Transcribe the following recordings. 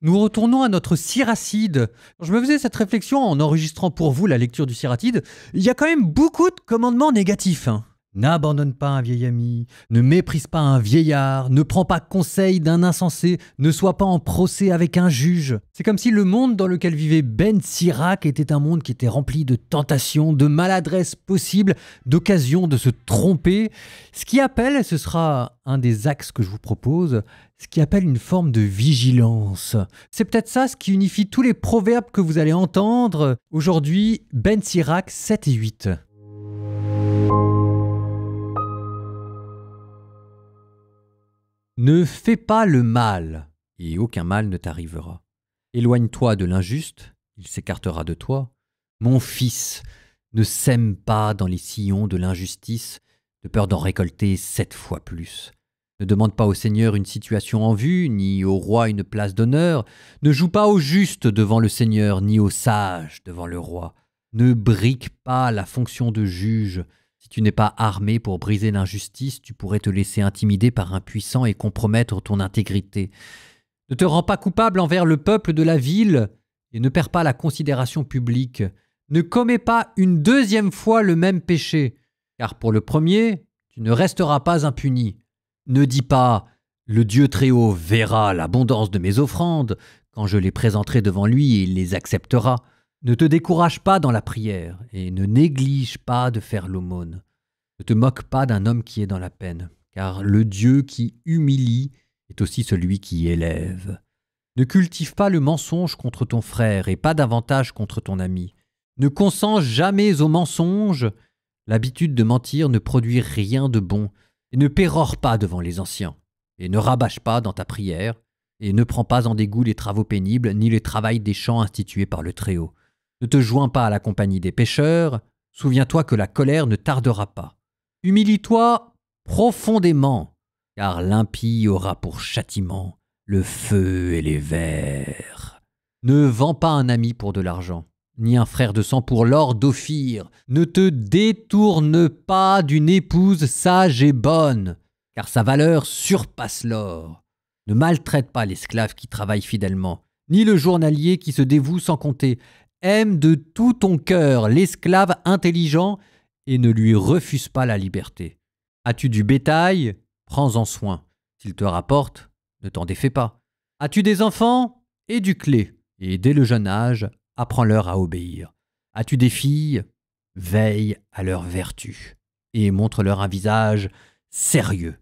Nous retournons à notre Siracide. Je me faisais cette réflexion en enregistrant pour vous la lecture du Siracide. Il y a quand même beaucoup de commandements négatifs, hein. N'abandonne pas un vieil ami, ne méprise pas un vieillard, ne prends pas conseil d'un insensé, ne sois pas en procès avec un juge. C'est comme si le monde dans lequel vivait Ben Sirac était un monde qui était rempli de tentations, de maladresses possibles, d'occasions de se tromper. Ce qui appelle, ce sera un des axes que je vous propose, ce qui appelle une forme de vigilance. C'est peut-être ça ce qui unifie tous les proverbes que vous allez entendre. Aujourd'hui, Ben Sirac 7 et 8. Ne fais pas le mal, et aucun mal ne t'arrivera. Éloigne-toi de l'injuste, il s'écartera de toi. Mon fils, ne sème pas dans les sillons de l'injustice, de peur d'en récolter 7 fois plus. Ne demande pas au Seigneur une situation en vue, ni au roi une place d'honneur. Ne joue pas au juste devant le Seigneur, ni au sage devant le roi. Ne brique pas la fonction de juge. Si tu n'es pas armé pour briser l'injustice, tu pourrais te laisser intimider par un puissant et compromettre ton intégrité. Ne te rends pas coupable envers le peuple de la ville et ne perds pas la considération publique. Ne commets pas une deuxième fois le même péché, car pour le premier, tu ne resteras pas impuni. Ne dis pas « Le Dieu Très-Haut verra l'abondance de mes offrandes, quand je les présenterai devant lui, il les acceptera. » Ne te décourage pas dans la prière et ne néglige pas de faire l'aumône. Ne te moque pas d'un homme qui est dans la peine, car le Dieu qui humilie est aussi celui qui élève. Ne cultive pas le mensonge contre ton frère et pas davantage contre ton ami. Ne consens jamais au mensonge. L'habitude de mentir ne produit rien de bon. Et ne pérore pas devant les anciens. Et ne rabâche pas dans ta prière. Et ne prends pas en dégoût les travaux pénibles ni les travails des champs institués par le Très-Haut. Ne te joins pas à la compagnie des pécheurs, souviens-toi que la colère ne tardera pas. Humilie-toi profondément, car l'impie aura pour châtiment le feu et les vers. Ne vends pas un ami pour de l'argent, ni un frère de sang pour l'or d'Ophir. Ne te détourne pas d'une épouse sage et bonne, car sa valeur surpasse l'or. Ne maltraite pas l'esclave qui travaille fidèlement, ni le journalier qui se dévoue sans compter. Aime de tout ton cœur l'esclave intelligent et ne lui refuse pas la liberté. As-tu du bétail? Prends-en soin. S'il te rapporte, ne t'en défais pas. As-tu des enfants? Éduque-les. Et dès le jeune âge, apprends-leur à obéir. As-tu des filles? Veille à leur vertu. Et montre-leur un visage sérieux.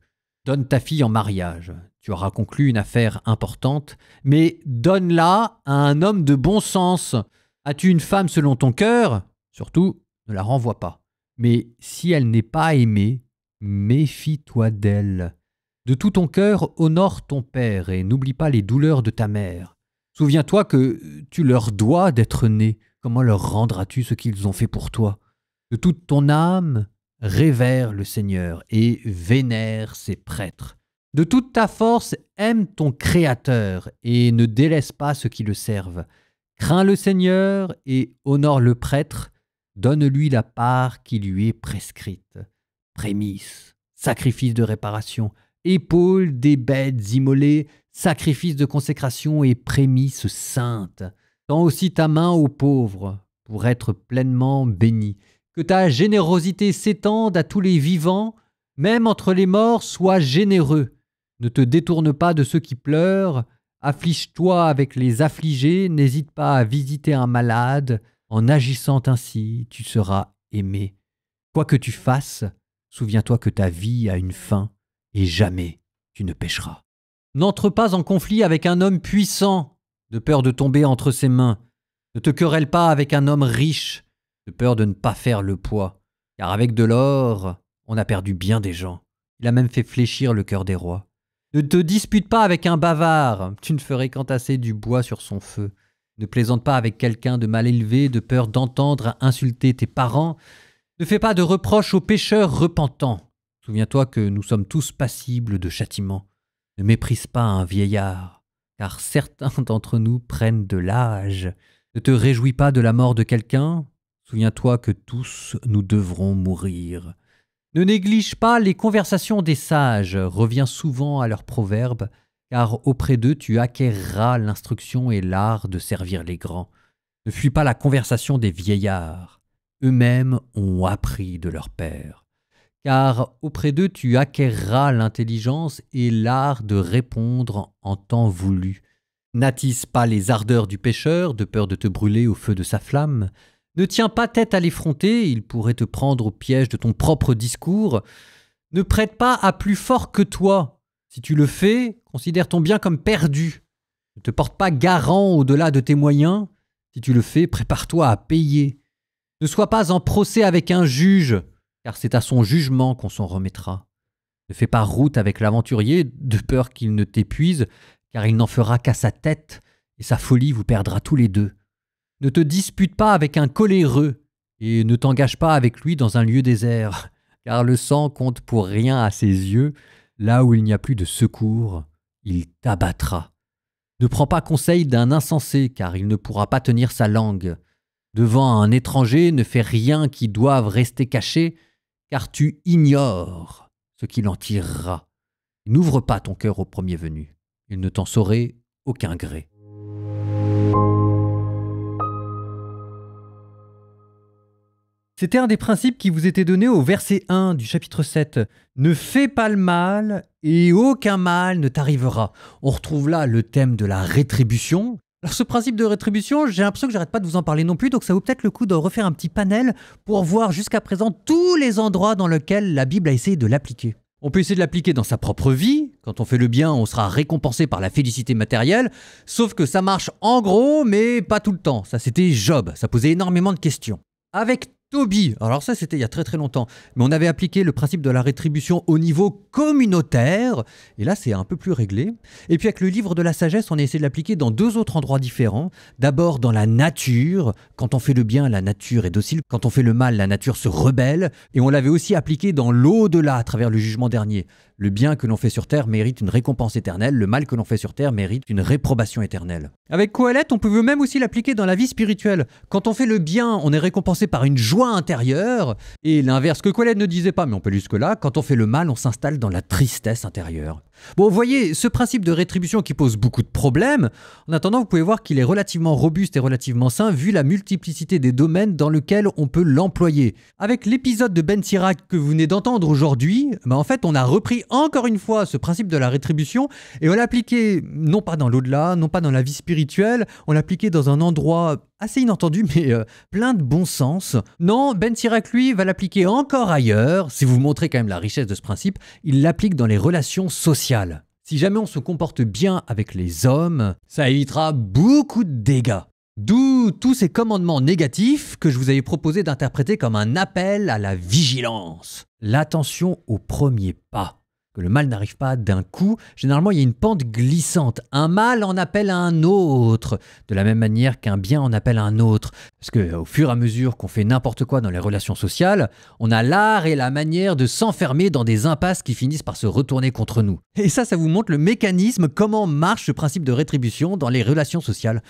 Donne ta fille en mariage. Tu auras conclu une affaire importante, mais donne-la à un homme de bon sens. As-tu une femme selon ton cœur? Surtout, ne la renvoie pas. Mais si elle n'est pas aimée, méfie-toi d'elle. De tout ton cœur, honore ton père et n'oublie pas les douleurs de ta mère. Souviens-toi que tu leur dois d'être né. Comment leur rendras-tu ce qu'ils ont fait pour toi? De toute ton âme, révère le Seigneur et vénère ses prêtres. De toute ta force, aime ton Créateur et ne délaisse pas ceux qui le servent. Crains le Seigneur et honore le prêtre, donne-lui la part qui lui est prescrite. Prémices, sacrifice de réparation, épaules des bêtes immolées, sacrifice de consécration et prémices saintes. Tends aussi ta main aux pauvres pour être pleinement béni. Que ta générosité s'étende à tous les vivants, même entre les morts, sois généreux. Ne te détourne pas de ceux qui pleurent, afflige-toi avec les affligés, n'hésite pas à visiter un malade. En agissant ainsi, tu seras aimé. Quoi que tu fasses, souviens-toi que ta vie a une fin et jamais tu ne pécheras. N'entre pas en conflit avec un homme puissant, de peur de tomber entre ses mains. Ne te querelle pas avec un homme riche, de peur de ne pas faire le poids. Car avec de l'or, on a perdu bien des gens. Il a même fait fléchir le cœur des rois. Ne te dispute pas avec un bavard, tu ne ferais qu'entasser du bois sur son feu. Ne plaisante pas avec quelqu'un de mal élevé, de peur d'entendre insulter tes parents. Ne fais pas de reproches aux pécheurs repentants. Souviens-toi que nous sommes tous passibles de châtiment. Ne méprise pas un vieillard, car certains d'entre nous prennent de l'âge. Ne te réjouis pas de la mort de quelqu'un. Souviens-toi que tous nous devrons mourir. Ne néglige pas les conversations des sages, reviens souvent à leurs proverbes, car auprès d'eux tu acquerras l'instruction et l'art de servir les grands. Ne fuis pas la conversation des vieillards, eux-mêmes ont appris de leur père. Car auprès d'eux tu acquerras l'intelligence et l'art de répondre en temps voulu. N'attise pas les ardeurs du pécheur, de peur de te brûler au feu de sa flamme. Ne tiens pas tête à l'effronter, il pourrait te prendre au piège de ton propre discours. Ne prête pas à plus fort que toi. Si tu le fais, considère ton bien comme perdu. Ne te porte pas garant au-delà de tes moyens. Si tu le fais, prépare-toi à payer. Ne sois pas en procès avec un juge, car c'est à son jugement qu'on s'en remettra. Ne fais pas route avec l'aventurier, de peur qu'il ne t'épuise, car il n'en fera qu'à sa tête, et sa folie vous perdra tous les deux. Ne te dispute pas avec un coléreux, et ne t'engage pas avec lui dans un lieu désert, car le sang compte pour rien à ses yeux, là où il n'y a plus de secours, il t'abattra. Ne prends pas conseil d'un insensé, car il ne pourra pas tenir sa langue. Devant un étranger, ne fais rien qui doive rester caché, car tu ignores ce qu'il en tirera. N'ouvre pas ton cœur au premier venu, il ne t'en saurait aucun gré. C'était un des principes qui vous était donné au verset 1 du chapitre 7. « Ne fais pas le mal et aucun mal ne t'arrivera ». On retrouve là le thème de la rétribution. Alors ce principe de rétribution, j'ai l'impression que j'arrête pas de vous en parler non plus, donc ça vaut peut-être le coup de refaire un petit panel pour voir jusqu'à présent tous les endroits dans lesquels la Bible a essayé de l'appliquer. On peut essayer de l'appliquer dans sa propre vie. Quand on fait le bien, on sera récompensé par la félicité matérielle. Sauf que ça marche en gros, mais pas tout le temps. Ça, c'était Job. Ça posait énormément de questions. Avec Tobie, alors ça c'était il y a très très longtemps, mais on avait appliqué le principe de la rétribution au niveau communautaire, et là c'est un peu plus réglé. Et puis avec le livre de la sagesse, on a essayé de l'appliquer dans deux autres endroits différents. D'abord dans la nature, quand on fait le bien, la nature est docile, quand on fait le mal, la nature se rebelle, et on l'avait aussi appliqué dans l'au-delà à travers le jugement dernier. Le bien que l'on fait sur terre mérite une récompense éternelle, le mal que l'on fait sur terre mérite une réprobation éternelle. Avec Qoheleth, on pouvait même aussi l'appliquer dans la vie spirituelle. Quand on fait le bien, on est récompensé par une joie intérieure, et l'inverse que Qoheleth ne disait pas, mais on peut jusque-là, quand on fait le mal, on s'installe dans la tristesse intérieure. Bon, vous voyez, ce principe de rétribution qui pose beaucoup de problèmes, en attendant, vous pouvez voir qu'il est relativement robuste et relativement sain, vu la multiplicité des domaines dans lesquels on peut l'employer. Avec l'épisode de Ben Sirach que vous venez d'entendre aujourd'hui, en fait, on a repris encore une fois ce principe de la rétribution, et on l'a appliqué non pas dans l'au-delà, non pas dans la vie spirituelle, on l'a appliqué dans un endroit assez inattendu, mais plein de bon sens. Non, Ben Sirach, lui, va l'appliquer encore ailleurs. Si vous montrez quand même la richesse de ce principe, il l'applique dans les relations sociales. Si jamais on se comporte bien avec les hommes, ça évitera beaucoup de dégâts. D'où tous ces commandements négatifs que je vous avais proposé d'interpréter comme un appel à la vigilance. L'attention au premier pas. Que le mal n'arrive pas d'un coup, généralement il y a une pente glissante. Un mal en appelle un autre, de la même manière qu'un bien en appelle un autre. Parce qu'au fur et à mesure qu'on fait n'importe quoi dans les relations sociales, on a l'art et la manière de s'enfermer dans des impasses qui finissent par se retourner contre nous. Et ça vous montre le mécanisme, comment marche ce principe de rétribution dans les relations sociales.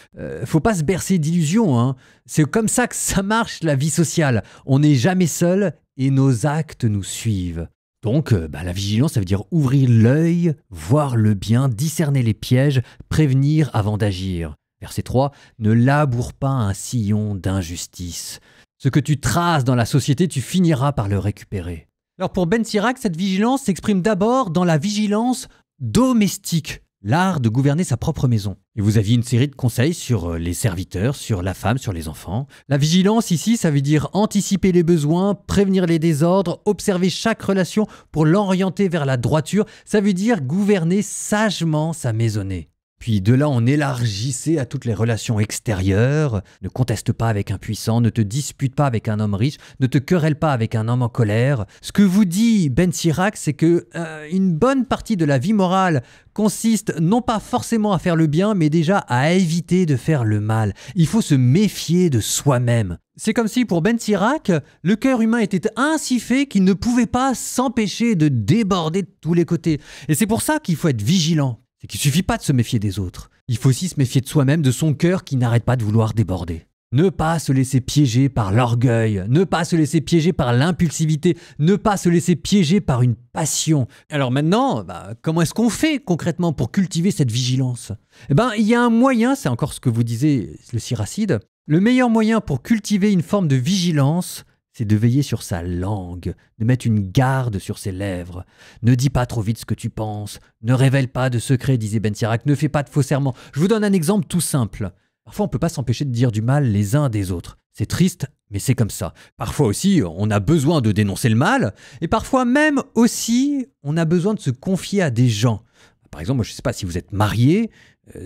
Faut pas se bercer d'illusions, hein. C'est comme ça que ça marche la vie sociale. On n'est jamais seul et nos actes nous suivent. Donc, la vigilance, ça veut dire ouvrir l'œil, voir le bien, discerner les pièges, prévenir avant d'agir. Verset 3, ne laboure pas un sillon d'injustice. Ce que tu traces dans la société, tu finiras par le récupérer. Alors pour Ben Sirach, cette vigilance s'exprime d'abord dans la vigilance domestique, l'art de gouverner sa propre maison. Et vous aviez une série de conseils sur les serviteurs, sur la femme, sur les enfants. La vigilance ici, ça veut dire anticiper les besoins, prévenir les désordres, observer chaque relation pour l'orienter vers la droiture. Ça veut dire gouverner sagement sa maisonnée. Puis de là, on élargissait à toutes les relations extérieures. Ne conteste pas avec un puissant, ne te dispute pas avec un homme riche, ne te querelle pas avec un homme en colère. Ce que vous dit Ben Sirach, c'est que une bonne partie de la vie morale consiste non pas forcément à faire le bien, mais déjà à éviter de faire le mal. Il faut se méfier de soi-même. C'est comme si pour Ben Sirach, le cœur humain était ainsi fait qu'il ne pouvait pas s'empêcher de déborder de tous les côtés. Et c'est pour ça qu'il faut être vigilant. C'est qu'il ne suffit pas de se méfier des autres. Il faut aussi se méfier de soi-même, de son cœur qui n'arrête pas de vouloir déborder. Ne pas se laisser piéger par l'orgueil, ne pas se laisser piéger par l'impulsivité, ne pas se laisser piéger par une passion. Alors maintenant, comment est-ce qu'on fait concrètement pour cultiver cette vigilance? Il y a un moyen, c'est encore ce que vous disiez, le Siracide. Le meilleur moyen pour cultiver une forme de vigilance, c'est de veiller sur sa langue, de mettre une garde sur ses lèvres. Ne dis pas trop vite ce que tu penses, ne révèle pas de secrets, disait Ben Sirac, ne fais pas de faux serments. Je vous donne un exemple tout simple. Parfois, on ne peut pas s'empêcher de dire du mal les uns des autres. C'est triste, mais c'est comme ça. Parfois aussi, on a besoin de dénoncer le mal, et parfois même aussi, on a besoin de se confier à des gens. Par exemple, moi, je ne sais pas si vous êtes marié,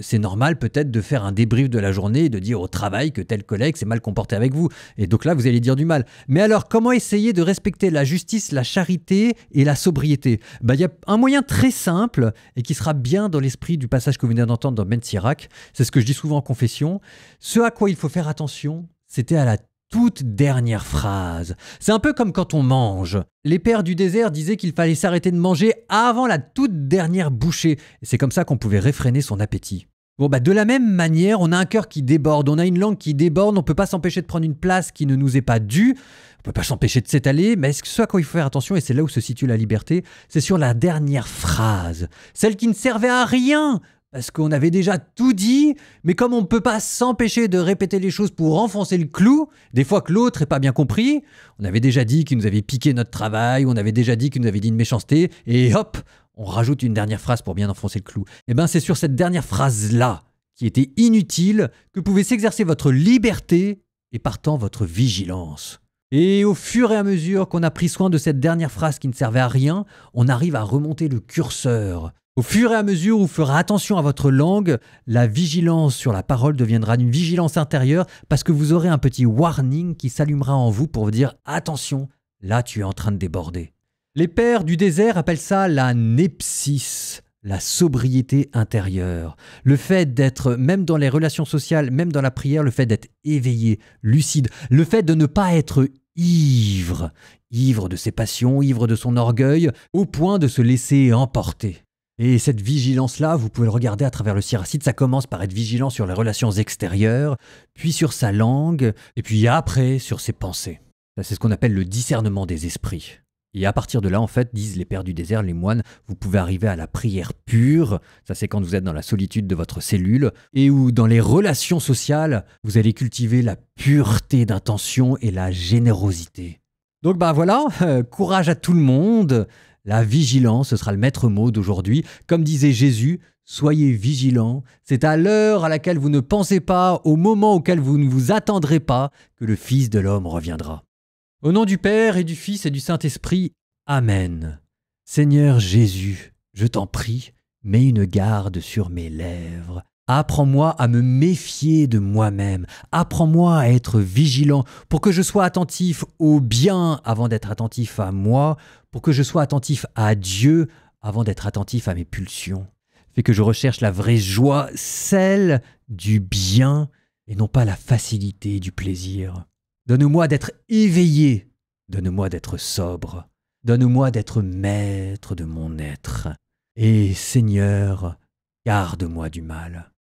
c'est normal peut-être de faire un débrief de la journée et de dire au travail que tel collègue s'est mal comporté avec vous. Et donc là, vous allez dire du mal. Mais alors, comment essayer de respecter la justice, la charité et la sobriété? Il y a un moyen très simple et qui sera bien dans l'esprit du passage que vous venez d'entendre dans Ben Sirac. C'est ce que je dis souvent en confession. Ce à quoi il faut faire attention, c'était à la toute dernière phrase. C'est un peu comme quand on mange. Les pères du désert disaient qu'il fallait s'arrêter de manger avant la toute dernière bouchée. Et c'est comme ça qu'on pouvait réfréner son appétit. De la même manière, on a un cœur qui déborde, on a une langue qui déborde, on ne peut pas s'empêcher de prendre une place qui ne nous est pas due, on ne peut pas s'empêcher de s'étaler, mais ce à quoi il faut faire attention, et c'est là où se situe la liberté, c'est sur la dernière phrase, celle qui ne servait à rien, parce qu'on avait déjà tout dit, mais comme on ne peut pas s'empêcher de répéter les choses pour enfoncer le clou, des fois que l'autre n'est pas bien compris, on avait déjà dit qu'il nous avait piqué notre travail, on avait déjà dit qu'il nous avait dit une méchanceté, et hop, on rajoute une dernière phrase pour bien enfoncer le clou. C'est sur cette dernière phrase-là, qui était inutile, que pouvait s'exercer votre liberté et partant votre vigilance. Et au fur et à mesure qu'on a pris soin de cette dernière phrase qui ne servait à rien, on arrive à remonter le curseur. Au fur et à mesure où vous ferez attention à votre langue, la vigilance sur la parole deviendra une vigilance intérieure parce que vous aurez un petit warning qui s'allumera en vous pour vous dire « Attention, là tu es en train de déborder ». Les pères du désert appellent ça la nepsis, la sobriété intérieure. Le fait d'être, même dans les relations sociales, même dans la prière, le fait d'être éveillé, lucide, le fait de ne pas être ivre, ivre de ses passions, ivre de son orgueil, au point de se laisser emporter. Et cette vigilance-là, vous pouvez le regarder à travers le Siracide, ça commence par être vigilant sur les relations extérieures, puis sur sa langue, et puis après sur ses pensées. Ça, c'est ce qu'on appelle le discernement des esprits. Et à partir de là, en fait, disent les pères du désert, les moines, vous pouvez arriver à la prière pure, ça c'est quand vous êtes dans la solitude de votre cellule, et où dans les relations sociales, vous allez cultiver la pureté d'intention et la générosité. Donc voilà, courage à tout le monde. La vigilance, ce sera le maître mot d'aujourd'hui. Comme disait Jésus, soyez vigilants. C'est à l'heure à laquelle vous ne pensez pas, au moment auquel vous ne vous attendrez pas, que le Fils de l'homme reviendra. Au nom du Père et du Fils et du Saint-Esprit, Amen. Seigneur Jésus, je t'en prie, mets une garde sur mes lèvres. Apprends-moi à me méfier de moi-même. Apprends-moi à être vigilant pour que je sois attentif au bien avant d'être attentif à moi, pour que je sois attentif à Dieu avant d'être attentif à mes pulsions. Fais que je recherche la vraie joie, celle du bien et non pas la facilité du plaisir. Donne-moi d'être éveillé, donne-moi d'être sobre, donne-moi d'être maître de mon être. Et Seigneur, garde-moi du mal.